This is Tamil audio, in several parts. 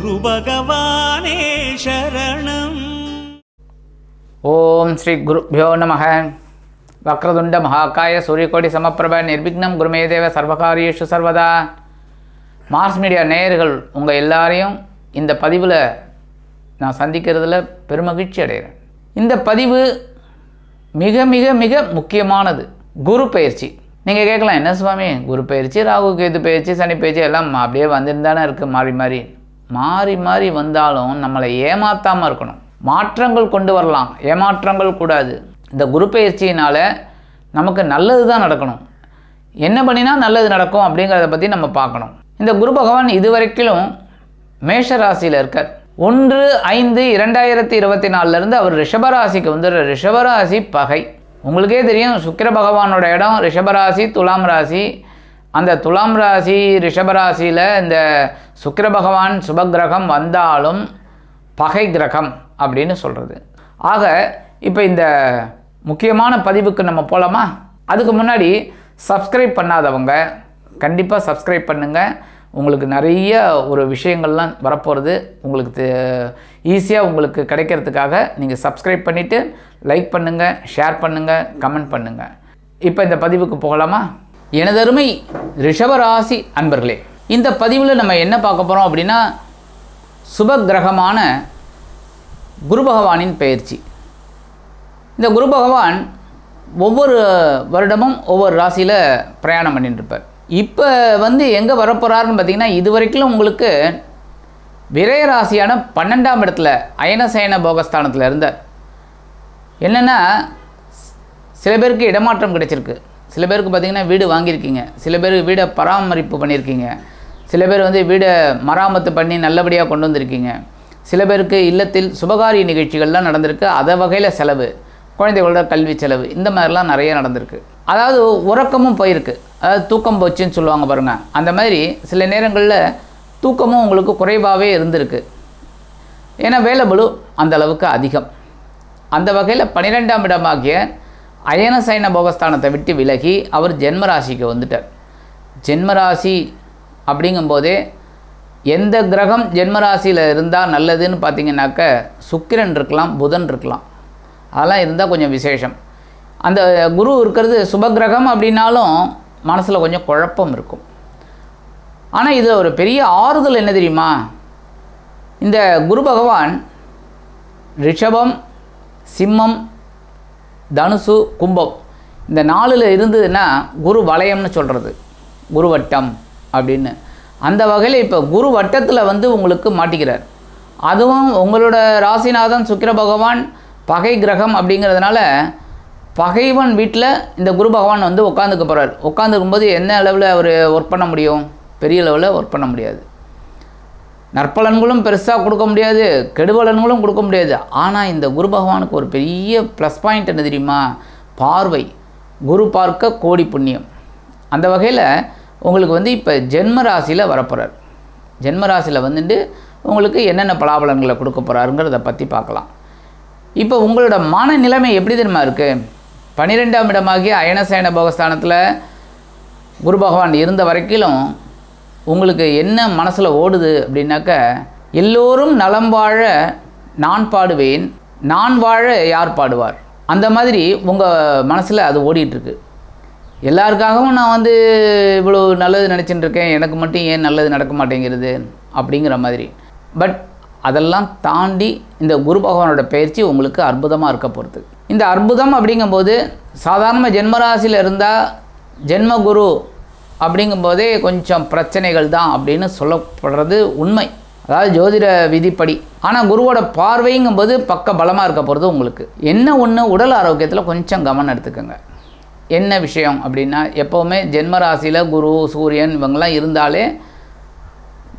குரு பகவானே சரணம். ஓம் ஸ்ரீ குருभ्यो நமः. வக்ரதுண்ட மகாகாய சூரியகோடி சமப்பிரப நிர்விக்னம் குருமே தேவ சர்வகாரியேஷு சர்வதா. மார்ஸ் மீடியா நேயர்கள் உங்கள் எல்லாரையும் இந்த பதிவில் நான் சந்திக்கிறதுல பெருமகிழ்ச்சி அடைகிறேன். இந்த பதிவு மிக மிக மிக முக்கியமானது. குரு பயிற்சி. நீங்கள் கேட்கலாம், என்ன சுவாமி குரு பயிற்சி, ராகு கேது பயிற்சி, சனி பயிற்சி எல்லாம் அப்படியே வந்துருந்தானே இருக்குது. மாறி மாறி வந்தாலும் நம்மளை ஏமாற்றாமல் இருக்கணும். மாற்றங்கள் கொண்டு வரலாம், ஏமாற்றங்கள் கூடாது. இந்த குரு பயிற்சியினால் நமக்கு நல்லது தான் நடக்கணும். என்ன பண்ணினா நல்லது நடக்கும் அப்படிங்கிறத பற்றி நம்ம பார்க்கணும். இந்த குரு பகவான் இதுவரைக்கும் மேஷ ராசியில் இருக்கார். 1/5/2024 அவர் ரிஷபராசிக்கு வந்துடுற. ரிஷபராசி பகை. உங்களுக்கே தெரியும், சுக்கிர பகவானோட இடம் ரிஷபராசி, துலாம் ராசி. அந்த துலாம் ராசி ரிஷபராசியில் இந்த சுக்கிர பகவான் சுபகிரகம் வந்தாலும் பகை கிரகம் அப்படின்னு சொல்கிறது. ஆக இப்போ இந்த முக்கியமான பதிவுக்கு நம்ம போகலாமா? அதுக்கு முன்னாடி சப்ஸ்கிரைப் பண்ணாதவங்க கண்டிப்பாக சப்ஸ்கிரைப் பண்ணுங்கள். உங்களுக்கு நிறைய ஒரு விஷயங்கள்லாம் வரப்போகிறது. உங்களுக்கு ஈஸியாக உங்களுக்கு கிடைக்கிறதுக்காக நீங்கள் சப்ஸ்கிரைப் பண்ணிவிட்டு லைக் பண்ணுங்கள், ஷேர் பண்ணுங்கள், கமெண்ட் பண்ணுங்கள். இப்போ இந்த பதிவுக்கு போகலாமா? எனதருமை ரிஷபராசி அன்பர்களே, இந்த பதிவில் நம்ம என்ன பார்க்க போகிறோம் அப்படின்னா, சுபகிரகமான குரு பகவானின் பெயர்ச்சி. இந்த குரு பகவான் ஒவ்வொரு வருடமும் ஒவ்வொரு ராசியில் பிரயாணம் பண்ணிட்டு இருப்பார். இப்போ எங்கே வரப்போகிறாருன்னு பார்த்தீங்கன்னா, இதுவரைக்கும் உங்களுக்கு விரய ராசியான 12ஆம் இடத்துல அயனசயன போகஸ்தானத்தில் இருந்தார். என்னென்னா, சில பேருக்கு இடமாற்றம் கிடைச்சிருக்கு, சில பேருக்கு பார்த்திங்கன்னா வீடு வாங்கியிருக்கீங்க, சில பேர் வீடை பராமரிப்பு பண்ணியிருக்கீங்க, சில பேர் வீடை மராமத்து பண்ணி நல்லபடியாக கொண்டு வந்திருக்கீங்க, சில பேருக்கு இல்லத்தில் சுபகாரிய நிகழ்ச்சிகள்லாம் நடந்திருக்கு. அதை வகையில் செலவு, குழந்தைகளோட கல்வி செலவு, இந்த மாதிரிலாம் நிறைய நடந்திருக்கு. அதாவது உறக்கமும் போயிருக்கு, அதாவது தூக்கம் போச்சுன்னு சொல்லுவாங்க பாருங்கள். அந்த மாதிரி சில நேரங்களில் தூக்கமும் உங்களுக்கு குறைவாகவே இருந்திருக்கு. ஏன்னா வேலை பளு அந்த அளவுக்கு அதிகம். அந்த வகையில் 12ஆம் இடமாகிய அயனசயன போகஸ்தானத்தை விட்டு விலகி அவர் ஜென்மராசிக்கு வந்துட்டார். ஜென்மராசி அப்படிங்கும்போதே எந்த கிரகம் ஜென்மராசியில் இருந்தால் நல்லதுன்னு பார்த்தீங்கன்னாக்க சுக்கிரன் இருக்கலாம், புதன் இருக்கலாம். அதெல்லாம் இருந்தால் கொஞ்சம் விசேஷம். அந்த குரு இருக்கிறது சுபகிரகம் அப்படின்னாலும் மனசில் கொஞ்சம் குழப்பம் இருக்கும். ஆனால் இதில் ஒரு பெரிய ஆறுதல் என்ன தெரியுமா? இந்த குரு பகவான் ரிஷபம், சிம்மம், தனுசு, கும்பம் இந்த 4ல் இருந்ததுன்னா குரு வலயம்னு சொல்கிறது, குரு வட்டம் அப்படின்னு. அந்த வகையில் இப்போ குரு வட்டத்தில் உங்களுக்கு மாட்டிக்கிறார். அதுவும் உங்களோட ராசிநாதன் சுக்கிர பகவான் பகை கிரகம் அப்படிங்கிறதுனால பகைவன் வீட்டில் இந்த குரு பகவான் உட்காந்துக்க போகிறார். உட்காந்துக்கும்போது என்ன அளவில் அவர் ஒர்க் பண்ண முடியும்? பெரிய அளவில் ஒர்க் பண்ண முடியாது. நற்பலன்களும் பெருசாக கொடுக்க முடியாது, கெடுபலன்களும் கொடுக்க முடியாது. ஆனால் இந்த குரு பகவானுக்கு ஒரு பெரிய ப்ளஸ் பாயிண்ட் என்ன தெரியுமா? பார்வை. குரு பார்க்க கோடி புண்ணியம். அந்த வகையில் உங்களுக்கு இப்போ ஜென்மராசியில் வரப்போகிறார். ஜென்மராசியில் உங்களுக்கு என்னென்ன பலாபலன்களை கொடுக்க போகிறாருங்கிறத பற்றி பார்க்கலாம். இப்போ உங்களோட மனநிலைமை எப்படி தெரியுமா இருக்குது? 12ஆம் இடமாகிய அயனசயன போகஸ்தானத்தில் குரு பகவான் இருந்த வரைக்கும் உங்களுக்கு என்ன மனசில் ஓடுது அப்படின்னாக்க, எல்லோரும் நலம் வாழ நான் பாடுவேன், நான் வாழ யார் பாடுவார், அந்த மாதிரி உங்கள் மனசில் அது ஓடிட்டுருக்கு. எல்லாருக்காகவும் நான் இவ்வளோ நல்லது நினச்சிட்டு இருக்கேன், எனக்கு மட்டும் ஏன் நல்லது நடக்க மாட்டேங்கிறது அப்படிங்கிற மாதிரி. பட் அதெல்லாம் தாண்டி இந்த குரு பகவானோட பயிற்சி உங்களுக்கு அற்புதமாக இருக்க போகிறது. இந்த அற்புதம் அப்படிங்கும்போது சாதாரண ஜென்மராசியில் இருந்தால் ஜென்மகுரு அப்படிங்கும்போதே கொஞ்சம் பிரச்சனைகள் தான் அப்படின்னு சொல்லப்படுறது உண்மை, அதாவது ஜோதிட விதிப்படி. ஆனால் குருவோட பார்வைங்கும்போது பக்க பலமாக இருக்க போகிறது உங்களுக்கு. என்ன ஒன்று, உடல் ஆரோக்கியத்தில் கொஞ்சம் கவனம் எடுத்துக்கோங்க. என்ன விஷயம் அப்படின்னா, எப்போவுமே ஜென்மராசியில் குரு, சூரியன் இவங்கெல்லாம் இருந்தாலே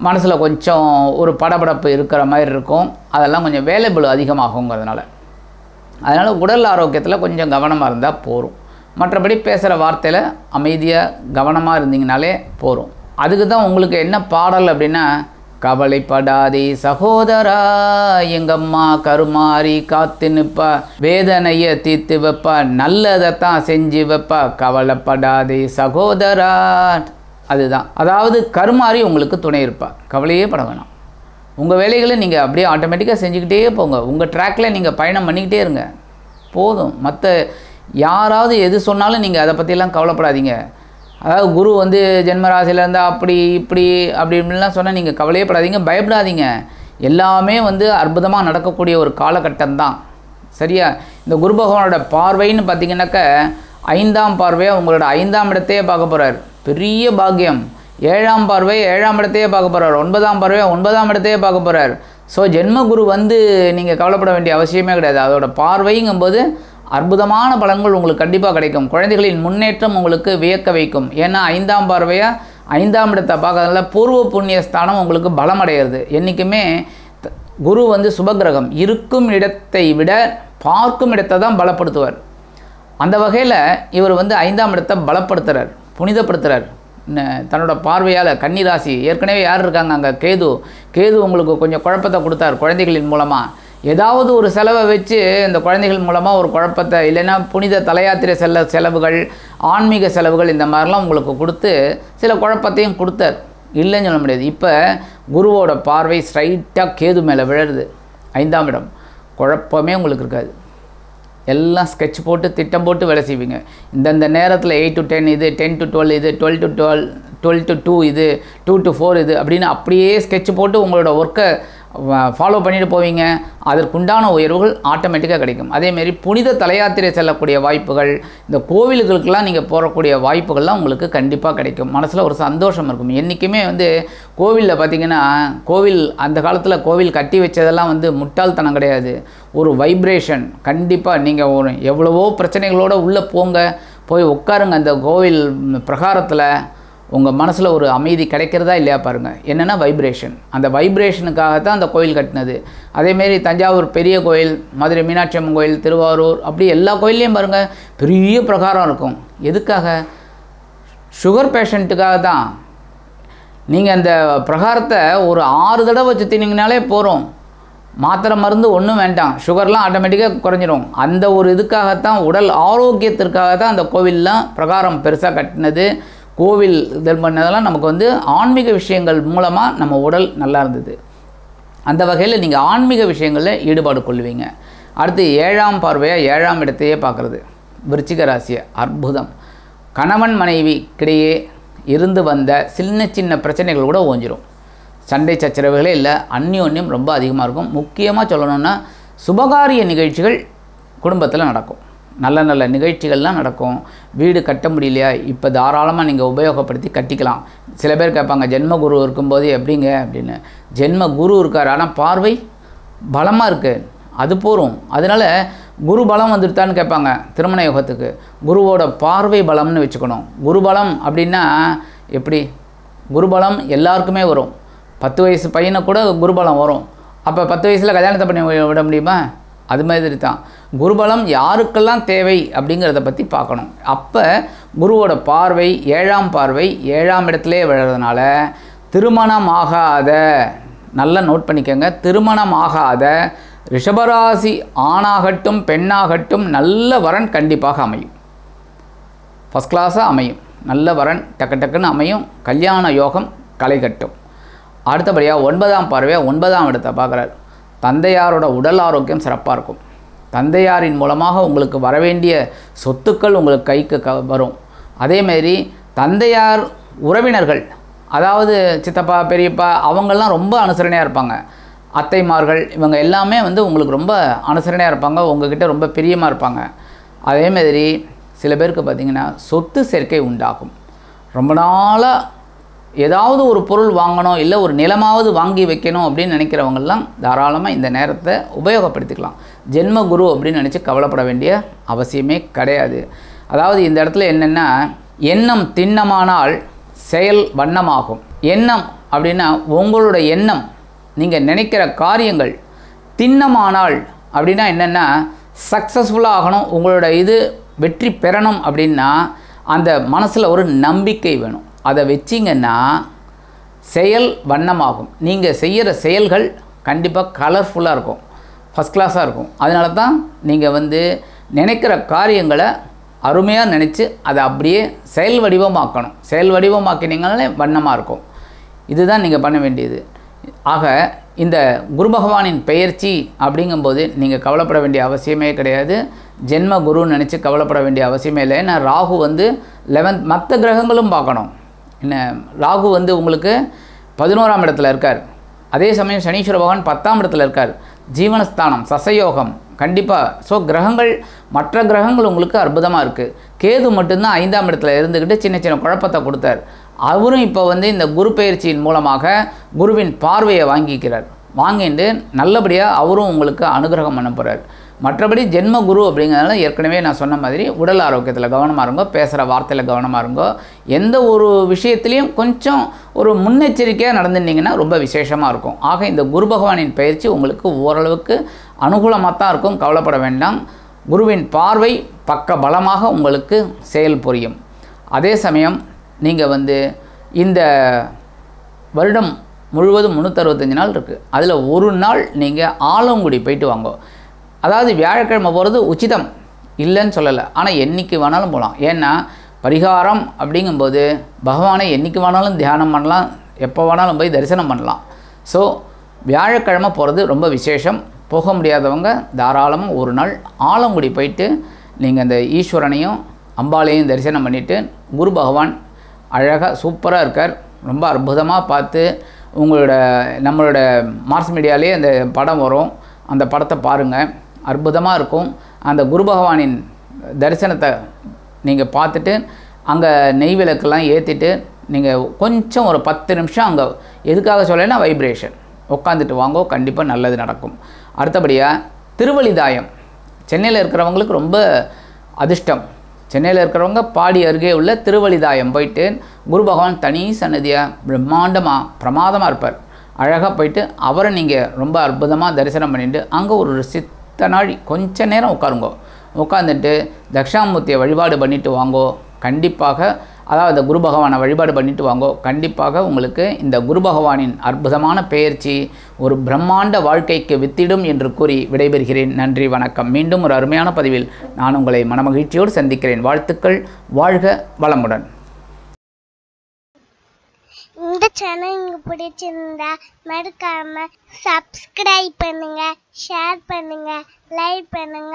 மனசில் கொஞ்சம் ஒரு படபடப்பு இருக்கிற மாதிரி இருக்கும். அதெல்லாம் கொஞ்சம் வேலைபளு அதிகமாகுங்கிறதுனால. அதனால் உடல் ஆரோக்கியத்தில் கொஞ்சம் கவனமாக இருந்தால் போகும். மற்றபடி பேசுகிற வார்த்தையில் அமைதியாக கவனமாக இருந்தீங்கனாலே போகும். அதுக்கு தான் உங்களுக்கு என்ன பாடல் அப்படின்னா, கவலைப்படாதே சகோதரா, எங்கம்மா கருமாறி காத்து நிற்பா, வேதனையை தீர்த்து வைப்பா, நல்லதைத்தான் செஞ்சு வைப்பா, கவலைப்படாதே சகோதரா. அதுதான், அதாவது கருமாறி உங்களுக்கு துணை இருப்பா, கவலையே பட வேணாம். உங்கள் வேலைகளை நீங்கள் அப்படியே ஆட்டோமேட்டிக்காக செஞ்சுக்கிட்டே போங்க. உங்கள் ட்ராக்கில் நீங்கள் பயணம் பண்ணிக்கிட்டே இருங்க போதும். மற்ற யாராவது எது சொன்னாலும் நீங்கள் அதை பற்றிலாம் கவலைப்படாதீங்க. அதாவது குரு வந்து ஜென்மராசியில் இருந்தால் அப்படி இப்படி அப்படி இப்படிலாம் சொன்னால் நீங்கள் கவலையே படாதீங்க, பயப்படாதீங்க. எல்லாமே வந்து அற்புதமாக நடக்கக்கூடிய ஒரு காலகட்டம் தான். சரியா? இந்த குரு பகவானோட பார்வைன்னு பார்த்தீங்கன்னாக்க 5ஆம் பார்வையாக உங்களோட 5ஆம் இடத்தையே பார்க்க போகிறார். பெரிய பாக்கியம். 7ஆம் பார்வை 7ஆம் இடத்தையே பார்க்க போகிறார். 9ஆம் பார்வை 9ஆம் இடத்தையே பார்க்க போகிறார். ஸோ ஜென்ம குரு வந்து நீங்கள் கவலைப்பட வேண்டிய அவசியமே கிடையாது. அதோட பார்வைங்கும்போது அற்புதமான பலன்கள் உங்களுக்கு கண்டிப்பாக கிடைக்கும். குழந்தைகளின் முன்னேற்றம் உங்களுக்கு வியக்க வைக்கும். ஏன்னா 5ஆம் பார்வையாக 5ஆம் இடத்தை பார்க்கறதுனால பூர்வ புண்ணிய ஸ்தானம் உங்களுக்கு பலமடைகிறது. என்றைக்குமே குரு வந்து சுபகிரகம். இருக்கும் இடத்தை விட பார்க்கும் இடத்தை தான் பலப்படுத்துவார். அந்த வகையில் இவர் வந்து 5ஆம் இடத்தை பலப்படுத்துகிறார், புனிதப்படுத்துகிறார் தன்னோட பார்வையால். கன்னிராசி ஏற்கனவே யார் இருக்காங்க அங்கே? கேது உங்களுக்கு கொஞ்சம் குழப்பத்தை கொடுத்தார் குழந்தைகளின் மூலமாக. ஏதாவது ஒரு செலவை வச்சு இந்த குழந்தைகள் மூலமாக ஒரு குழப்பத்தை, இல்லைன்னா புனித தலையாத்திரை செலவுகள், ஆன்மீக செலவுகள், இந்த மாதிரிலாம் உங்களுக்கு கொடுத்து சில குழப்பத்தையும் கொடுத்தார், இல்லைன்னு சொல்ல முடியாது. இப்போ குருவோட பார்வை ஸ்ட்ரைட்டாக கேது மேலே விழுறது. 5ஆம் இடம். குழப்பமே உங்களுக்கு இருக்காது. எல்லாம் ஸ்கெட்ச் போட்டு திட்டம் போட்டு வேலை செய்வீங்க. இந்தந்த நேரத்தில் 8 to 10 இது, 10 to 12 இது, 12 to 12, 12 to 2 இது, 2 to 4 இது அப்படின்னு அப்படியே ஸ்கெட்ச் போட்டு உங்களோட ஒர்க்கை ஃபாலோ பண்ணிட்டு போவீங்க. அதற்குண்டான உயர்வுகள் ஆட்டோமேட்டிக்காக கிடைக்கும். அதேமாரி புனித தலையாத்திரை செல்லக்கூடிய வாய்ப்புகள், இந்த கோவில்களுக்கெல்லாம் நீங்கள் போகக்கூடிய வாய்ப்புகள்லாம் உங்களுக்கு கண்டிப்பாக கிடைக்கும். மனசில் ஒரு சந்தோஷம் இருக்கும். என்றைக்குமே வந்து கோவிலில் பார்த்திங்கன்னா, கோவில் அந்த காலத்தில் கோவில் கட்டி வச்சதெல்லாம் வந்து முட்டாள்தனம் கிடையாது. ஒரு வைப்ரேஷன். கண்டிப்பாக நீங்கள் ஒரு எவ்வளவோ பிரச்சனைகளோடு உள்ளே போய் உட்காருங்க அந்த கோவில் பிரகாரத்தில். உங்கள் மனசில் ஒரு அமைதி கிடைக்கிறதா இல்லையா பாருங்கள். என்னென்னா வைப்ரேஷன். அந்த வைப்ரேஷனுக்காக தான் அந்த கோயில் கட்டினது. அதேமாரி தஞ்சாவூர் பெரிய கோயில், மதுரை மீனாட்சி அம்மன் கோயில், திருவாரூர், அப்படி எல்லா கோயில்லையும் பாருங்கள் பெரிய பிரகாரம் இருக்கும். எதுக்காக? சுகர் பேஷண்ட்டுக்காக தான். நீங்கள் அந்த பிரகாரத்தை ஒரு 6 தடவை சுற்றினீங்கனாலே போகிறோம். மாத்திரை மருந்து ஒன்றும் வேண்டாம், சுகர்லாம் ஆட்டோமேட்டிக்காக குறைஞ்சிரும். அந்த ஒரு இதுக்காகத்தான், உடல் ஆரோக்கியத்திற்காக தான் அந்த கோவில்லாம் பிரகாரம் பெருசாக கட்டினது. கோவில் இதழ் பண்ணதெல்லாம் நமக்கு வந்து ஆன்மீக விஷயங்கள் மூலமாக நம்ம உடல் நல்லா இருந்தது. அந்த வகையில் நீங்கள் ஆன்மீக விஷயங்களில் ஈடுபாடு கொள்வீங்க. அடுத்து 7ஆம் பார்வையாக 7ஆம் இடத்தையே பார்க்குறது. விருச்சிக ராசியை அற்புதம். கணவன் மனைவிக்கிடையே இருந்து வந்த சின்ன பிரச்சனைகள் கூட ஓஞ்சிரும். சண்டை சச்சரவுகளே இல்லை, அந்யோன்யம் ரொம்ப அதிகமாக இருக்கும். முக்கியமாக சொல்லணுன்னா சுபகாரிய நிகழ்ச்சிகள் குடும்பத்தில் நடக்கும். நல்ல நிகழ்ச்சிகள்லாம் நடக்கும். வீடு கட்ட முடியலையா, இப்போ தாராளமாக நீங்கள் உபயோகப்படுத்தி கட்டிக்கலாம். சில பேர் கேட்பாங்க, ஜென்ம குரு இருக்கும்போது எப்படிங்க அப்படின்னு. ஜென்ம குரு இருக்கார், ஆனால் பார்வை பலமாக இருக்குது, அது போகும். அதனால் குரு பலம் வந்துடுதான்னு கேட்பாங்க. திருமண யோகத்துக்கு குருவோட பார்வை பலம்னு வச்சுக்கணும். குரு பலம் அப்படின்னா எப்படி? குருபலம் எல்லாருக்குமே வரும். 10 வயசு பையனை கூட குருபலம் வரும். அப்போ 10 வயசில் கல்யாணத்தை பண்ணி விட முடியுமா? அது மாதிரி தான் குருபலம் யாருக்கெல்லாம் தேவை அப்படிங்கிறத பற்றி பார்க்கணும். அப்போ குருவோட பார்வை 7ஆம் பார்வை 7ஆம் இடத்துலே விழுறதுனால திருமணமாகாத, நல்லா நோட் பண்ணிக்கோங்க, திருமணமாகாத ரிஷபராசி ஆணாகட்டும் பெண்ணாகட்டும் நல்ல வரன் கண்டிப்பாக அமையும். ஃபஸ்ட் கிளாஸாக அமையும். நல்ல வரன் டக்குன்னு அமையும். கல்யாண யோகம் களை கட்டும். அடுத்தபடியாக 9ஆம் பார்வையாக 9ஆம் இடத்தை பார்க்குறாரு. தந்தையாரோட உடல் ஆரோக்கியம் சிறப்பாக இருக்கும். தந்தையாரின் மூலமாக உங்களுக்கு வரவேண்டிய சொத்துக்கள் உங்களுக்கு கைக்கு வரும். அதேமாரி தந்தையார் உறவினர்கள், அதாவது சித்தப்பா பெரியப்பா, அவங்கெல்லாம் ரொம்ப அனுசரணையாக இருப்பாங்க. அத்தைமார்கள் இவங்க எல்லாமே வந்து உங்களுக்கு ரொம்ப அனுசரணையாக இருப்பாங்க, உங்கள்கிட்ட ரொம்ப பிரியமாக இருப்பாங்க. அதேமாதிரி சில பேருக்கு பார்த்திங்கன்னா சொத்து சேர்க்கை உண்டாகும். ரொம்ப நாளாக ஏதாவது ஒரு பொருள் வாங்கணும், இல்லை ஒரு நிலமாவது வாங்கி வைக்கணும் அப்படின்னு நினைக்கிறவங்கெல்லாம் தாராளமாக இந்த நேரத்தை உபயோகப்படுத்திக்கலாம். ஜென்ம குரு அப்படின்னு நினச்சி கவலைப்பட வேண்டிய அவசியமே கிடையாது. அதாவது இந்த இடத்துல என்னென்னா, எண்ணம் திண்ணமானால் செயல் வண்ணமாகும். எண்ணம் அப்படின்னா உங்களோட எண்ணம், நீங்கள் நினைக்கிற காரியங்கள் திண்ணமானால் அப்படின்னா என்னென்னா சக்ஸஸ்ஃபுல்லாக ஆகணும், உங்களோட இது வெற்றி பெறணும் அப்படின்னா அந்த மனசில் ஒரு நம்பிக்கை வேணும். அதை வச்சிங்கன்னா செயல் வண்ணமாகும். நீங்கள் செய்கிற செயல்கள் கண்டிப்பாக கலர்ஃபுல்லாக இருக்கும், ஃபஸ்ட் கிளாஸாக இருக்கும். அதனால தான் நீங்கள் வந்து நினைக்கிற காரியங்களை அருமையாக நினச்சி அதை அப்படியே செயல் வடிவமாக்கணும். செயல் வடிவமாக்கினீங்கனாலே வண்ணமாக இருக்கும். இதுதான் நீங்கள் பண்ண வேண்டியது. ஆக இந்த குரு பகவானின் பெயர்ச்சி அப்படிங்கும்போது நீங்கள் கவலைப்பட வேண்டிய அவசியமே கிடையாது. ஜென்ம குருன்னு நினச்சி கவலைப்பட வேண்டிய அவசியமே இல்லை. ஏன்னா ராகு வந்து 11th, மற்ற கிரகங்களும் பார்க்கணும். என்ன, ராகு வந்து உங்களுக்கு 11ஆம் இடத்துல இருக்கார். அதே சமயம் சனீஸ்வர பகவான் 10ஆம் இடத்துல இருக்கார். ஜீவனஸ்தானம், சசயோகம் கண்டிப்பாக. ஸோ கிரகங்கள், மற்ற கிரகங்கள் உங்களுக்கு அற்புதமாக இருக்குது. கேது மட்டும்தான் 5ஆம் இடத்துல இருந்துக்கிட்டு சின்ன சின்ன குழப்பத்தை கொடுத்தார். அவரும் இப்போ வந்து இந்த குரு பயிற்சியின் மூலமாக குருவின் பார்வையை வாங்கிட்டு நல்லபடியாக அவரும் உங்களுக்கு அனுகிரகம் பண்ண போகிறார். மற்றபடி ஜென்ம குரு அப்படிங்கிறதுனால ஏற்கனவே நான் சொன்ன மாதிரி உடல் ஆரோக்கியத்தில் கவனமாக இருங்கோ, பேசுகிற வார்த்தையில் கவனமாக இருங்கோ, எந்த ஒரு விஷயத்துலேயும் கொஞ்சம் ஒரு முன்னெச்சரிக்கையாக நடந்துட்டிங்கன்னா ரொம்ப விசேஷமாக இருக்கும். ஆக இந்த குரு பகவானின் பயிற்சி உங்களுக்கு ஓரளவுக்கு அனுகூலமாக தான் இருக்கும், கவலைப்பட வேண்டாம். குருவின் பார்வை பக்க பலமாக உங்களுக்கு செயல் புரியும். அதே சமயம் நீங்கள் வந்து இந்த வருடம் முழுவதும் 365 நாள் இருக்குது. அதில் ஒரு நாள் நீங்கள் ஆலங்குடி போயிட்டு வாங்க. அதாவது வியாழக்கிழமை போகிறது உச்சிதம் இல்லைன்னு சொல்லலை, ஆனால் என்றைக்கு வேணாலும் போகலாம். ஏன்னா பரிகாரம் அப்படிங்கும்போது பகவானை என்றைக்கு வேணாலும் தியானம் பண்ணலாம், எப்போ வேணாலும் போய் தரிசனம் பண்ணலாம். ஸோ வியாழக்கிழமை போகிறது ரொம்ப விசேஷம். போக முடியாதவங்க தாராளமாக ஒரு நாள் ஆலங்குடி போயிட்டு நீங்கள் அந்த ஈஸ்வரனையும் அம்பாளையும் தரிசனம் பண்ணிவிட்டு, குரு பகவான் அழகாக சூப்பராக இருக்கார், ரொம்ப அற்புதமாக பார்த்து நம்மளோட மார்ஸ் மீடியாலே அந்த படம் வரும், அந்த படத்தை பாருங்கள், அற்புதமாக இருக்கும். அந்த குரு பகவானின் தரிசனத்தை நீங்கள் பார்த்துட்டு அங்கே நெய் விளக்கெல்லாம் ஏற்றிட்டு நீங்கள் கொஞ்சம் ஒரு 10 நிமிஷம் அங்கே, எதுக்காக சொல்லலைன்னா வைப்ரேஷன், உட்காந்துட்டு வாங்கோ, கண்டிப்பாக நல்லது நடக்கும். அடுத்தபடியாக திருவழிதாயம், சென்னையில் இருக்கிறவங்களுக்கு ரொம்ப அதிர்ஷ்டம். சென்னையில் இருக்கிறவங்க பாடி அருகே உள்ள திருவழிதாயம் போயிட்டு குரு பகவான் தனி சன்னதியாக பிரம்மாண்டமாக பிரமாதமாக இருப்பார். அழகாக போயிட்டு அவரை நீங்கள் ரொம்ப அற்புதமாக தரிசனம் பண்ணிவிட்டு அங்கே ஒரு சித்த நாழி கொஞ்ச நேரம் உட்காந்துட்டு தட்சிணாமூர்த்தியை வழிபாடு பண்ணிவிட்டு வாங்கோ. கண்டிப்பாக, அதாவது குரு பகவானை வழிபாடு பண்ணிட்டு வாங்கோ, கண்டிப்பாக உங்களுக்கு இந்த குரு பகவானின் அற்புதமான பெயர்ச்சி ஒரு பிரம்மாண்ட வாழ்க்கைக்கு வித்திடும் என்று கூறி விடைபெறுகிறேன். நன்றி, வணக்கம். மீண்டும் ஒரு அருமையான பதிவில் நான் உங்களை மனமகிழ்ச்சியோடு சந்திக்கிறேன். வாழ்த்துக்கள். வாழ்க வளமுடன். இந்த சேனல் உங்களுக்கு பிடிச்சிருந்தா மறக்காம சப்ஸ்கிரைப் பண்ணுங்க, ஷேர் பண்ணுங்க, லைக் பண்ணுங்க.